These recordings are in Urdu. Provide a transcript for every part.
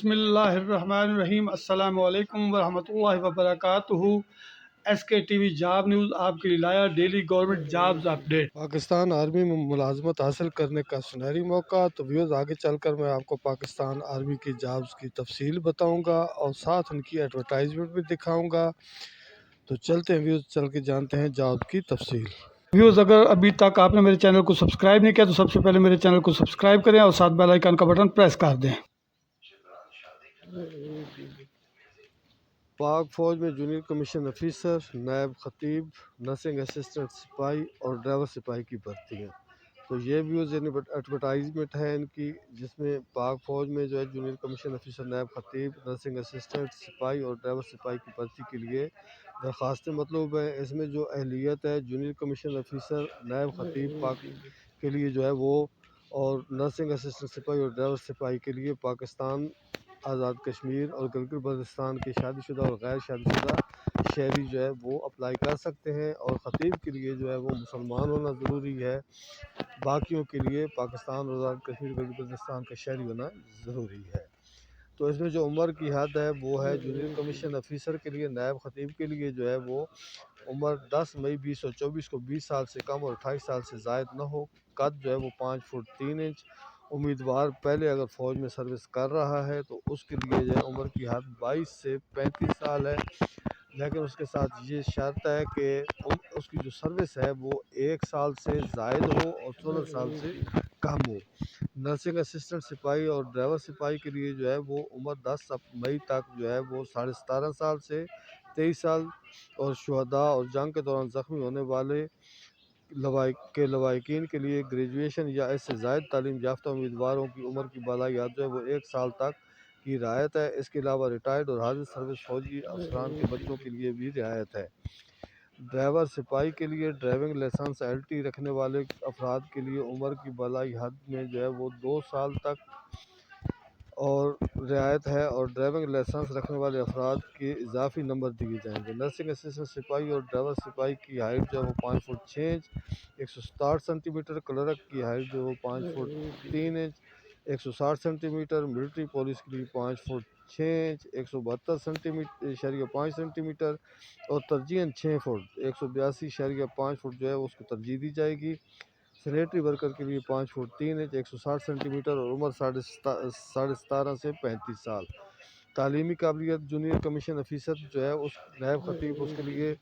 بسم اللہ الرحمن الرحیم۔ السلام علیکم ورحمۃ اللہ وبرکاتہ۔ ایس کے ٹی وی جاب نیوز آپ کے لیے لایا daily government jobs update. Pakistan army میں ملازمت حاصل کرنے کا سنہری موقع۔ تو ویوز آگے چل کر میں آپ کو پاکستان آرمی کی جابز کی تفصیل بتاؤں گا اور ساتھ ان کی ایڈورٹائزمنٹ بھی دکھاؤں گا۔ تو چلتے ہیں ویوز، چل کے جانتے ہیں جاب کی تفصیل۔ ویوز اگر ابھی تک آپ نے میرے چینل کو سبسکرائب نہیں کیا تو سب سے پہلے میرے چینل کو سبسکرائب کریں اور ساتھ بیل آئیکن کا بٹن پریس کر دیں۔ پاک فوج میں جونیئر کمیشن آفیسر، نائب خطیب، نرسنگ اسسٹنٹ سپاہی اور ڈرائیور سپاہی کی بھرتی ہیں۔ تو یہ ویوز یعنی ایڈورٹائزمنٹ ہے ان کی، جس میں پاک فوج میں جو ہے جونیئر کمیشن آفیسر، نائب خطیب، نرسنگ اسسٹنٹ سپاہی اور ڈرائیور سپاہی کی بھرتی کے لیے درخواستیں مطلوب ہیں۔ اس میں جو اہلیت ہے جونیئر کمیشن آفیسر، نائب خطیب پاک کے لیے جو ہے وہ، اور نرسنگ اسسٹنٹ سپاہی اور ڈرائیور سپاہی کے لیے پاکستان آزاد کشمیر اور گلگت بلتستان کے شادی شدہ اور غیر شادی شدہ شہری جو ہے وہ اپلائی کر سکتے ہیں، اور خطیب کے لیے جو ہے وہ مسلمان ہونا ضروری ہے۔ باقیوں کے لیے پاکستان اور آزاد کشمیر گلگت بلتستان کا شہری ہونا ضروری ہے۔ تو اس میں جو عمر کی حد ہے وہ ہے جونیئر کمیشن آفیسر کے لیے، نائب خطیب کے لیے جو ہے وہ عمر 10 مئی 2024 کو 20 سال سے کم اور 28 سال سے زائد نہ ہو۔ قد جو ہے وہ 5 فٹ 3 انچ۔ امیدوار پہلے اگر فوج میں سروس کر رہا ہے تو اس کے لیے جو ہے عمر کی حد 22 سے 35 سال ہے، لیکن اس کے ساتھ یہ شرط ہے کہ اس کی جو سروس ہے وہ 1 سال سے زائد ہو اور 16 سال سے کم ہو۔ نرسنگ اسسٹنٹ سپاہی اور ڈرائیور سپاہی کے لیے جو ہے وہ عمر 10 مئی تک جو ہے وہ 17.5 سال سے 23 سال، اور شہداء اور جنگ کے دوران زخمی ہونے والے لواحقین کے لیے گریجویشن یا اس سے زائد تعلیم یافتہ امیدواروں کی عمر کی بالائی حد جو ہے وہ 1 سال تک کی رعایت ہے۔ اس کے علاوہ ریٹائرڈ اور حاضر سروس فوجی افسران کے بچوں کے لیے بھی رعایت ہے۔ ڈرائیور سپاہی کے لیے ڈرائیونگ لائسنس LT رکھنے والے افراد کے لیے عمر کی بالائی حد میں جو ہے وہ 2 سال تک اور رعایت ہے، اور ڈرائیونگ لائسنس رکھنے والے افراد کے اضافی نمبر دیے جائیں گے۔ نرسنگ اسسٹنٹ سپاہی اور ڈرائیور سپاہی کی ہائٹ جو ہے وہ 5 feet 6 inch 167 centimetre, clerk کی ہائٹ جو ہے وہ 5 feet 3 inch 160 centimetre, military police کے لیے 5 فٹ 6 انچ 172.5 سینٹی میٹر، اور ترجیحاً 6 فٹ 182.5 فٹ جو ہے اس کو ترجیح دی جائے گی۔ سینیٹری ورکر کے لیے 5 فٹ 3 انچ 160 سینٹی میٹر اور عمر 17.5 سے 35 سال۔ تعلیمی قابلیت جونیئر کمیشن آفیسر جو ہے اس نائب خطیب اس کے لیے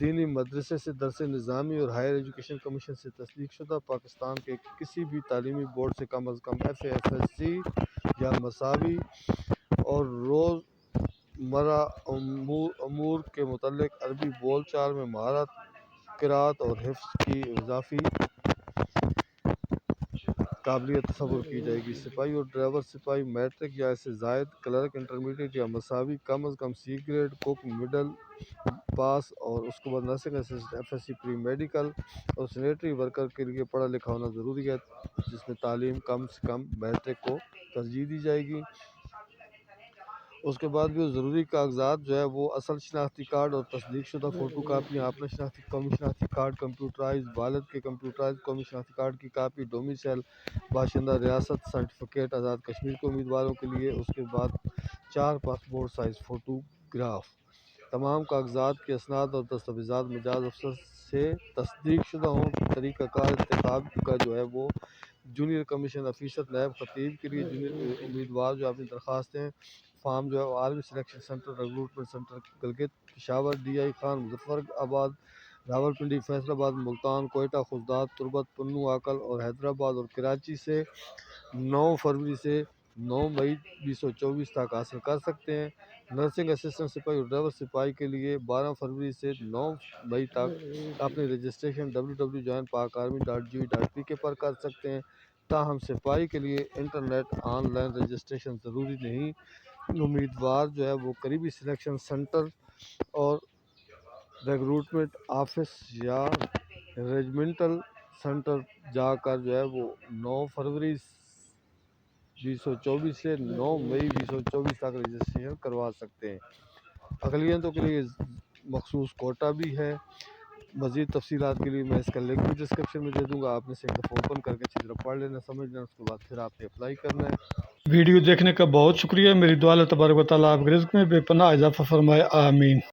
دینی مدرسے سے درس نظامی اور ہائر ایجوکیشن کمیشن سے تصدیق شدہ پاکستان کے کسی بھی تعلیمی بورڈ سے کم از کم FAFSC یا مساوی، اور روز مرہ امور کے متعلق عربی بول چال میں مہارت، قرأت اور حفظ کی اضافی قابلیت تصور کی جائے گی۔ سپاہی اور ڈرائیور سپاہی میٹرک یا اس سے زائد، کلرک انٹرمیڈیٹ یا مساوی، کم از کم C grade, cook middle pass, اور اس کے بعد nursing assistant FSC pre medical, اور سینیٹری ورکر کے لیے پڑھا لکھا ہونا ضروری ہے، جس میں تعلیم کم سے کم میٹرک کو ترجیح دی جائے گی۔ اس کے بعد بھی ضروری کاغذات جو ہے وہ اصل شناختی کارڈ اور تصدیق شدہ فوٹو کاپیاں، اپنا قومی شناختی کارڈ کمپیوٹرائز، والد کے کمپیوٹرائز قومی شناختی کارڈ کی کاپی، ڈومیسائل باشندہ ریاست سرٹیفکیٹ آزاد کشمیر کے امیدواروں کے لیے، اس کے بعد 4 پاسپورٹ سائز فوٹوگراف۔ تمام کاغذات کے اسناد اور دستاویزات مجاز افسر سے تصدیق شدہ ہوں۔ طریقہ کار انتخاب کا جو ہے وہ جونیئر کمیشن آفیسر نائب خطیب کے لیے جونیئر امیدوار جو اپنی درخواستیں فارم جو ہے army selection centre, recruitment centre Gilgit, Peshawar, DI Khan, Muzaffar آباد، راولپنڈی، فیصل آباد، ملتان، کوئٹہ، خضداد، تربت، پنو، آکل اور حیدرآباد اور کراچی سے 9 فروری سے 9 مئی 2024 تک حاصل کر سکتے ہیں۔ نرسنگ اسسٹنٹ سپاہی اور ڈرائیور سپاہی کے لیے 12 فروری سے 9 مئی تک اپنی رجسٹریشن www.joinparkarmy.gov.pk پر کر سکتے ہیں۔ تاہم سپاہی کے لیے انٹرنیٹ آن لائن رجسٹریشن ضروری نہیں۔ امیدوار جو ہے وہ قریبی سلیکشن سینٹر اور ریکروٹمنٹ آفس یا ریجمنٹل سینٹر جا کر جو ہے وہ 9 فروری 2024 سے 9 مئی 2024 تک رجسٹریشن کروا سکتے ہیں۔ اقلیتوں کے لیے مخصوص کوٹا بھی ہے۔ مزید تفصیلات کے لیے میں اس کا لنک بھی ڈسکرپشن میں دے دوں گا، آپ نے سے ایک دفعہ اوپن کر کے اچھی طرح پڑھ لینا، سمجھ لینا، اس کے بعد پھر آپ نے اپلائی کرنا ہے۔ ویڈیو دیکھنے کا بہت شکریہ. میری دعا اللہ تبارک و تعالیٰ آپ کے رزق میں بے پناہ اضافہ فرمائے. آمین.